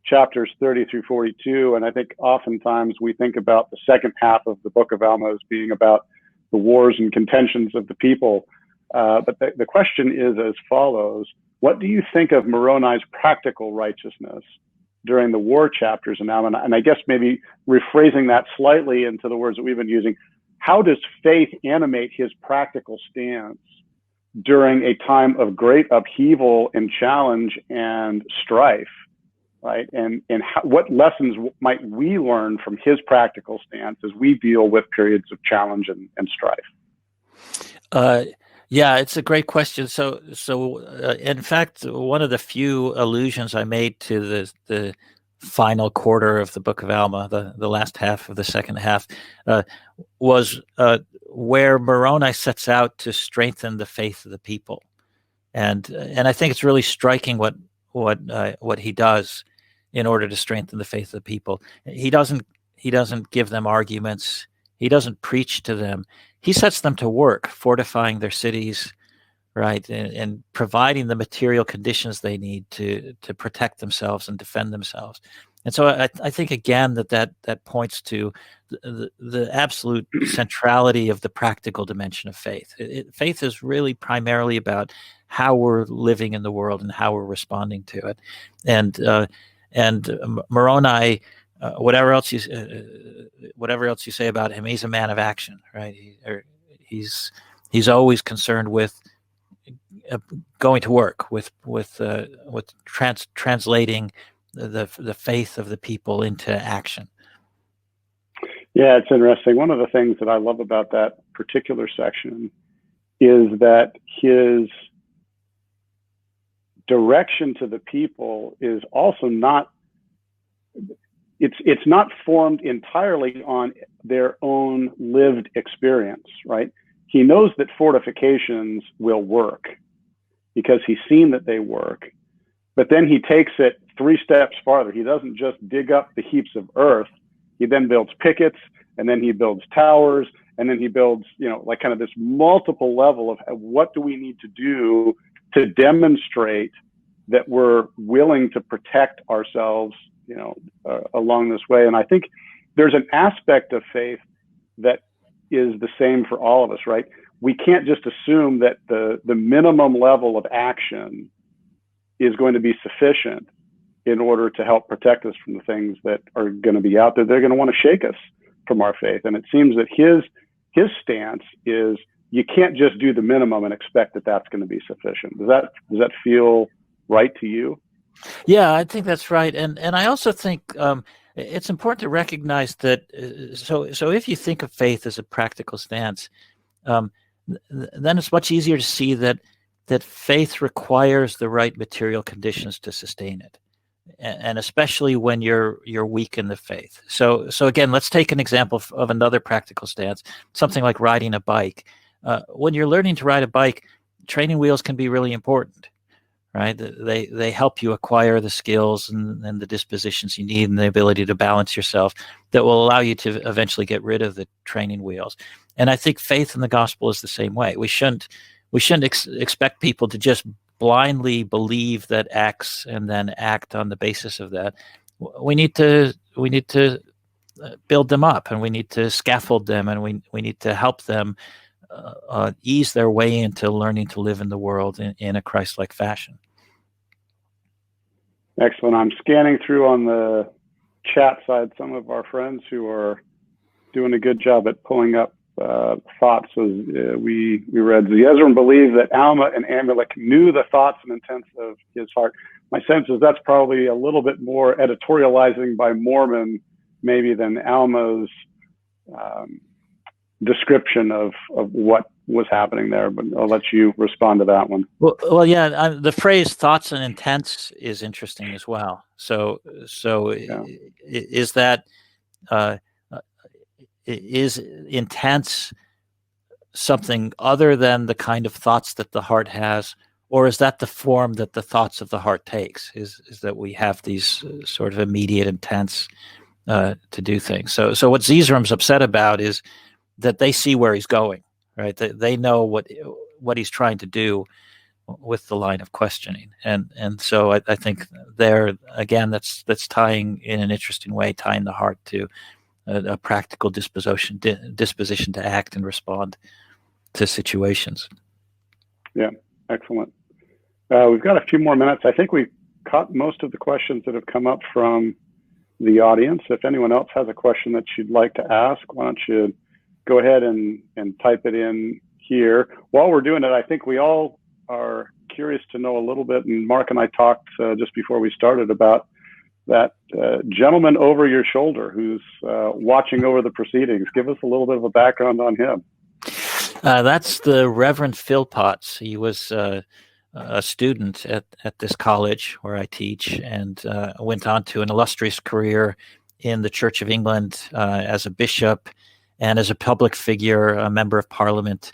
chapters 30 through 42. And I think oftentimes we think about the second half of the Book of Alma as being about the wars and contentions of the people. But the question is as follows. What do you think of Moroni's practical righteousness during the war chapters in Alma? And I guess maybe rephrasing that slightly into the words that we've been using, how does faith animate his practical stance during a time of great upheaval and challenge and strife, right? And what lessons might we learn from his practical stance as we deal with periods of challenge and strife? Yeah, it's a great question. So in fact, one of the few allusions I made to the final quarter of the Book of Alma, the last half of the second half, was where Moroni sets out to strengthen the faith of the people, and I think it's really striking what he does in order to strengthen the faith of the people. He doesn't give them arguments. He doesn't preach to them. He sets them to work, fortifying their cities, right, and providing the material conditions they need to protect themselves and defend themselves. And so I think, again, that points to the absolute centrality of the practical dimension of faith. Faith is really primarily about how we're living in the world and how we're responding to it. And Moroni, whatever else you say about him, he's a man of action, right? He's always concerned with going to work, with translating the faith of the people into action. Yeah, it's interesting. One of the things that I love about that particular section is that his direction to the people is also not, it's not formed entirely on their own lived experience, right? He knows that fortifications will work because he's seen that they work, but then he takes it 3 steps farther. He doesn't just dig up the heaps of earth. He then builds pickets, and then he builds towers, and then he builds, like kind of this multiple level of what do we need to do to demonstrate that we're willing to protect ourselves, along this way. And I think there's an aspect of faith that is the same for all of us, right? We can't just assume that the minimum level of action is going to be sufficient in order to help protect us from the things that are going to be out there. They're going to want to shake us from our faith. And it seems that his stance is you can't just do the minimum and expect that that's going to be sufficient. Does that feel right to you? Yeah, I think that's right. And I also think it's important to recognize that, so if you think of faith as a practical stance, then it's much easier to see that faith requires the right material conditions to sustain it, and especially when you're weak in the faith. So again, let's take an example of another practical stance, something like riding a bike. When you're learning to ride a bike, training wheels can be really important, right? They help you acquire the skills and the dispositions you need and the ability to balance yourself that will allow you to eventually get rid of the training wheels. And I think faith in the gospel is the same way. We shouldn't expect people to just blindly believe that X and then act on the basis of that. We need to build them up, and we need to scaffold them, and we need to help them ease their way into learning to live in the world in a Christ-like fashion. Excellent. I'm scanning through on the chat side some of our friends who are doing a good job at pulling up thoughts. So we read, Ezra believed that Alma and Amulek knew the thoughts and intents of his heart. My sense is that's probably a little bit more editorializing by Mormon maybe than Alma's description of what was happening there, but I'll let you respond to that one. Well, yeah, the phrase "thoughts and intents" is interesting as well. So yeah. Is that is intents something other than the kind of thoughts that the heart has, or is that the form that the thoughts of the heart takes? Is that we have these sort of immediate intents to do things? So what Zeezerum's upset about is that they see where he's going, right? They know what he's trying to do with the line of questioning, and so I think there again that's tying in an interesting way, tying the heart to a practical disposition to act and respond to situations. Yeah, excellent. We've got a few more minutes. I think we caught most of the questions that have come up from the audience. If anyone else has a question that you'd like to ask, why don't you go ahead and type it in here. While we're doing it, I think we all are curious to know a little bit, and Mark and I talked just before we started about that gentleman over your shoulder who's watching over the proceedings. Give us a little bit of a background on him. That's the Reverend Phil Potts. He was a student at this college where I teach, and went on to an illustrious career in the Church of England as a bishop and as a public figure, a member of Parliament.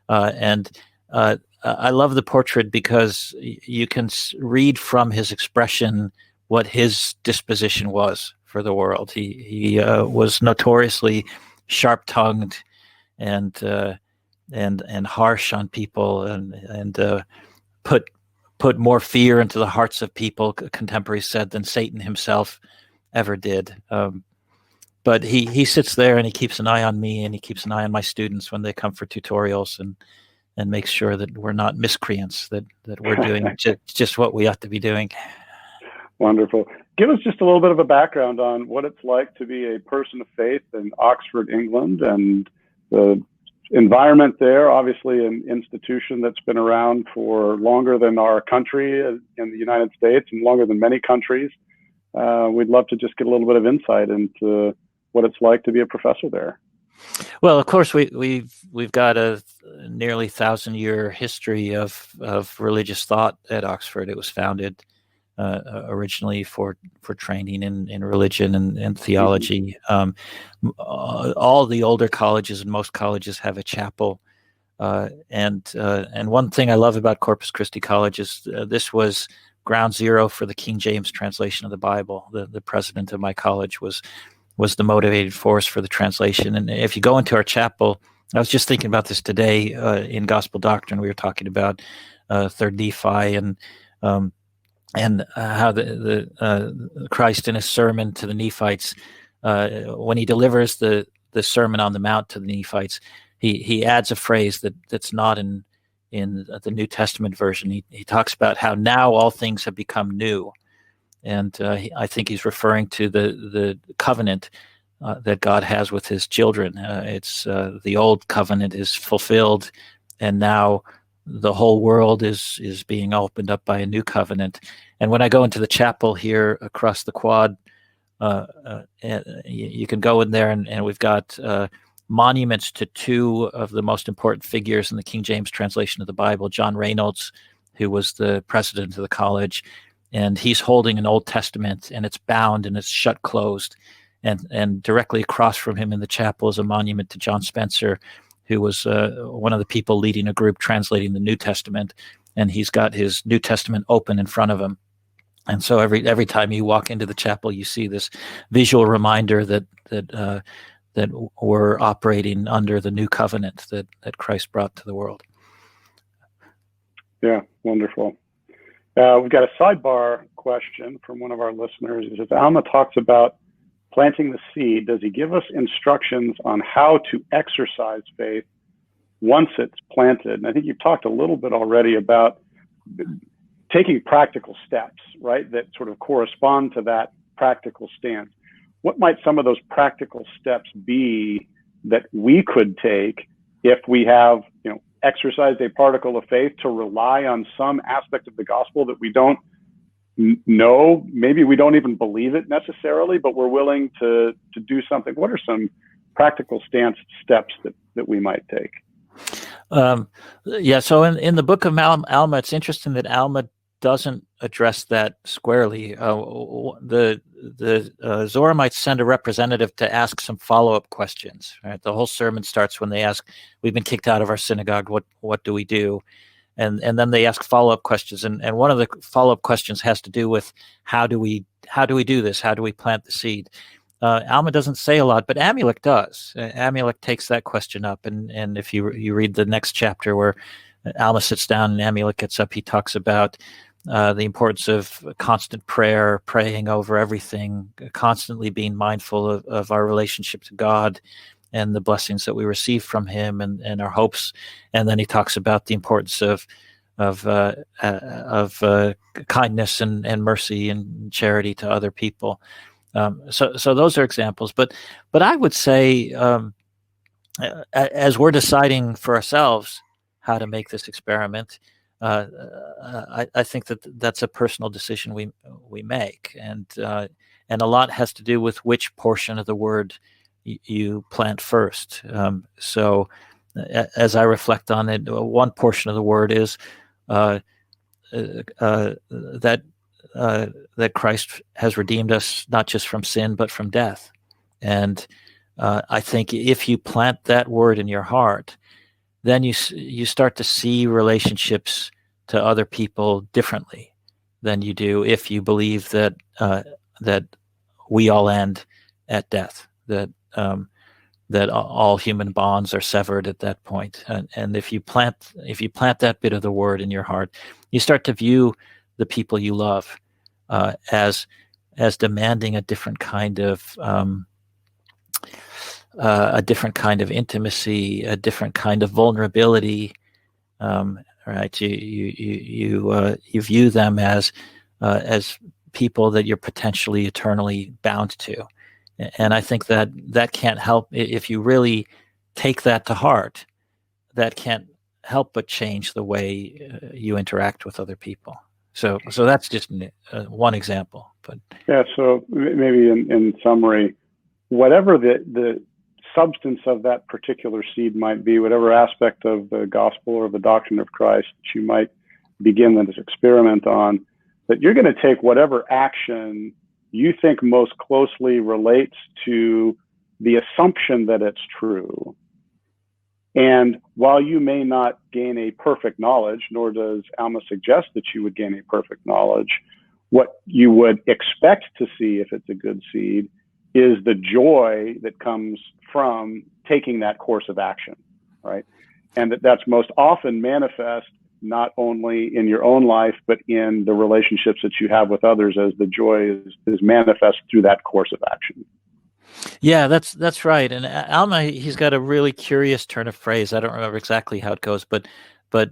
And I love the portrait because you can read from his expression what his disposition was for the world. He was notoriously sharp-tongued and harsh on people, and put more fear into the hearts of people, contemporaries said, than Satan himself ever did. But he sits there and he keeps an eye on me, and he keeps an eye on my students when they come for tutorials, and makes sure that we're not miscreants, that we're doing just what we ought to be doing. Wonderful. Give us just a little bit of a background on what it's like to be a person of faith in Oxford, England, and the environment there. Obviously an institution that's been around for longer than our country in the United States, and longer than many countries. We'd love to just get a little bit of insight into what it's like to be a professor there. Well, of course, we've got a nearly 1,000-year history of religious thought at Oxford. It was founded originally for training in religion and theology. All the older colleges and most colleges have a chapel. And one thing I love about Corpus Christi College is this was ground zero for the King James translation of the Bible. The president of my college was the motivated force for the translation. And if you go into our chapel, I was just thinking about this today in Gospel Doctrine. We were talking about Third Nephi and how the Christ in his sermon to the Nephites, when he delivers the Sermon on the Mount to the Nephites, he adds a phrase that's not in the New Testament version. He talks about how now all things have become new. And I think he's referring to the covenant that God has with his children. It's the old covenant is fulfilled, and now the whole world is being opened up by a new covenant. And when I go into the chapel here across the quad, you can go in there, and we've got monuments to two of the most important figures in the King James translation of the Bible, John Reynolds, who was the president of the college, and he's holding an Old Testament, and it's bound and it's shut closed. And directly across from him in the chapel is a monument to John Spencer, who was one of the people leading a group translating the New Testament, and he's got his New Testament open in front of him. And so every time you walk into the chapel, you see this visual reminder that we're operating under the new covenant that Christ brought to the world. Yeah, wonderful. We've got a sidebar question from one of our listeners. It says, Alma talks about planting the seed. Does he give us instructions on how to exercise faith once it's planted? And I think you've talked a little bit already about taking practical steps, right, that sort of correspond to that practical stance. What might some of those practical steps be that we could take if we have, exercised a particle of faith to rely on some aspect of the gospel that we don't know, maybe we don't even believe it necessarily, but we're willing to do something? What are some practical steps that we might take? So in the book of Alma, it's interesting that Alma doesn't address that squarely. The Zoramites send a representative to ask some follow-up questions. Right, the whole sermon starts when they ask, "We've been kicked out of our synagogue. What do we do?" And then they ask follow-up questions. And one of the follow-up questions has to do with how do we do this? How do we plant the seed? Alma doesn't say a lot, but Amulek does. Amulek takes that question up, and if you read the next chapter where Alma sits down and Amulek gets up, he talks about the importance of constant prayer, praying over everything, constantly being mindful of our relationship to God and the blessings that we receive from him and our hopes. And then he talks about the importance of kindness and mercy and charity to other people. So those are examples. But I would say, as we're deciding for ourselves how to make this experiment, I think that's a personal decision we make, and a lot has to do with which portion of the word you plant first. So as I reflect on it, one portion of the word is that Christ has redeemed us not just from sin but from death, and I think if you plant that word in your heart, then you start to see relationships to other people differently than you do if you believe that we all end at death, that all human bonds are severed at that point. And if you plant that bit of the word in your heart, you start to view the people you love as demanding a different kind of intimacy, a different kind of vulnerability. Right? You view them as people that you're potentially eternally bound to, and I think that can't help, if you really take that to heart, that can't help but change the way you interact with other people. So that's just one example. But yeah, so maybe in summary, whatever the substance of that particular seed might be, whatever aspect of the gospel or the doctrine of Christ that you might begin this experiment on, that you're going to take whatever action you think most closely relates to the assumption that it's true. And while you may not gain a perfect knowledge, nor does Alma suggest that you would gain a perfect knowledge, what you would expect to see if it's a good seed is the joy that comes from taking that course of action, right? And that's most often manifest not only in your own life, but in the relationships that you have with others, as the joy is manifest through that course of action. Yeah, that's right. And Alma, he's got a really curious turn of phrase. I don't remember exactly how it goes, but as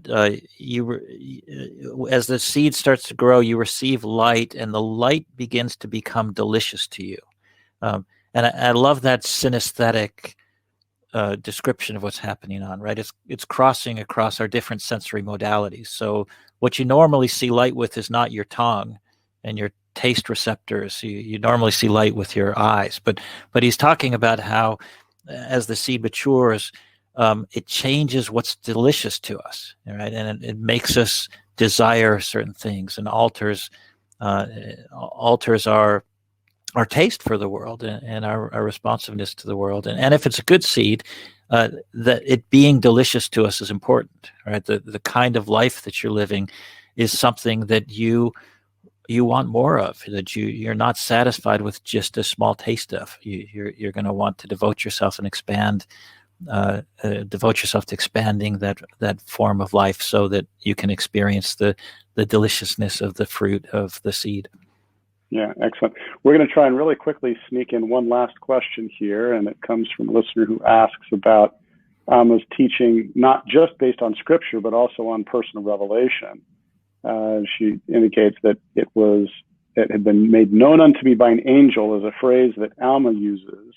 the seed starts to grow, you receive light, and the light begins to become delicious to you. And I love that synesthetic description of what's happening on, right? It's crossing across our different sensory modalities. So what you normally see light with is not your tongue and your taste receptors. You normally see light with your eyes, but he's talking about how as the seed matures, it changes what's delicious to us, right? And it makes us desire certain things and alters our taste for the world and our responsiveness to the world. And if it's a good seed, that it being delicious to us is important, right? The kind of life that you're living is something that you want more of, that you're not satisfied with just a small taste of. You're going to want to devote yourself and devote yourself to expanding that form of life so that you can experience the deliciousness of the fruit of the seed. Yeah, excellent. We're going to try and really quickly sneak in one last question here, and it comes from a listener who asks about Alma's teaching, not just based on scripture, but also on personal revelation. She indicates that it had been made known unto me by an angel, as a phrase that Alma uses.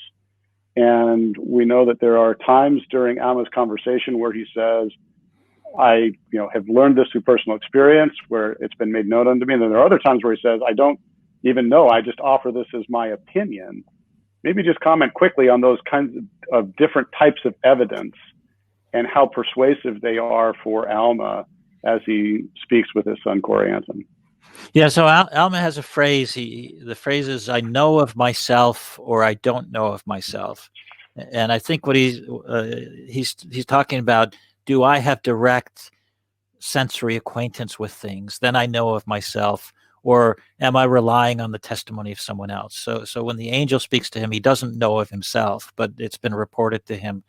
And we know that there are times during Alma's conversation where he says, I have learned this through personal experience, where it's been made known unto me. And then there are other times where he says, I don't even know, I just offer this as my opinion. Maybe just comment quickly on those kinds of different types of evidence and how persuasive they are for Alma as he speaks with his son Korihor. Yeah, so Alma has a phrase. The phrase is, I know of myself, or I don't know of myself. And I think what he's talking about, do I have direct sensory acquaintance with things? Then I know of myself. Or am I relying on the testimony of someone else? So when the angel speaks to him, he doesn't know of himself, but it's been reported to him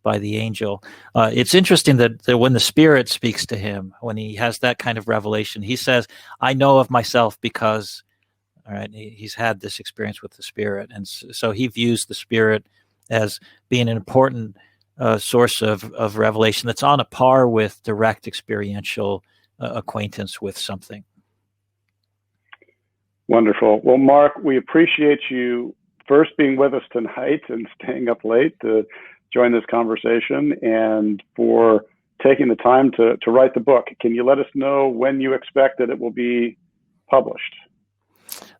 by the angel. It's interesting that when the Spirit speaks to him, when he has that kind of revelation, he says, I know of myself because, all right, he's had this experience with the Spirit. And so he views the Spirit as being an important source of revelation that's on a par with direct experiential acquaintance with something. Wonderful. Well, Mark, we appreciate you first being with us tonight and staying up late to join this conversation, and for taking the time to write the book. Can you let us know when you expect that it will be published?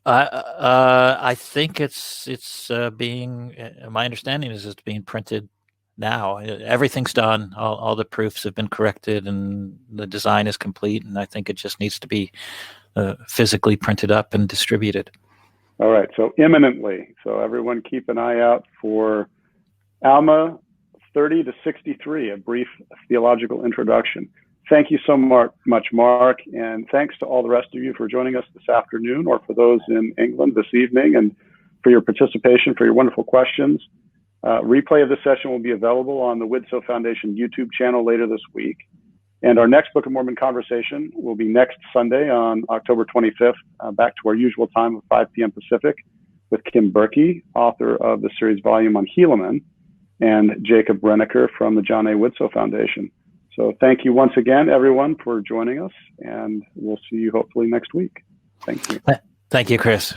I think it's being. My understanding is it's being printed now. Everything's done. All the proofs have been corrected, and the design is complete. And I think it just needs to be physically printed up and distributed. All right, so imminently. So everyone keep an eye out for Alma 30 to 63, a brief theological introduction. Thank you so much, Mark, and thanks to all the rest of you for joining us this afternoon, or for those in England this evening, and for your participation, for your wonderful questions. Replay of this session will be available on the Widtsoe Foundation YouTube channel later this week. And our next Book of Mormon Conversation will be next Sunday on October 25th, back to our usual time of 5 p.m. Pacific, with Kim Berkey, author of the series volume on Helaman, and Jacob Renneker from the John A. Widtsoe Foundation. So thank you once again, everyone, for joining us, and we'll see you hopefully next week. Thank you. Thank you, Chris.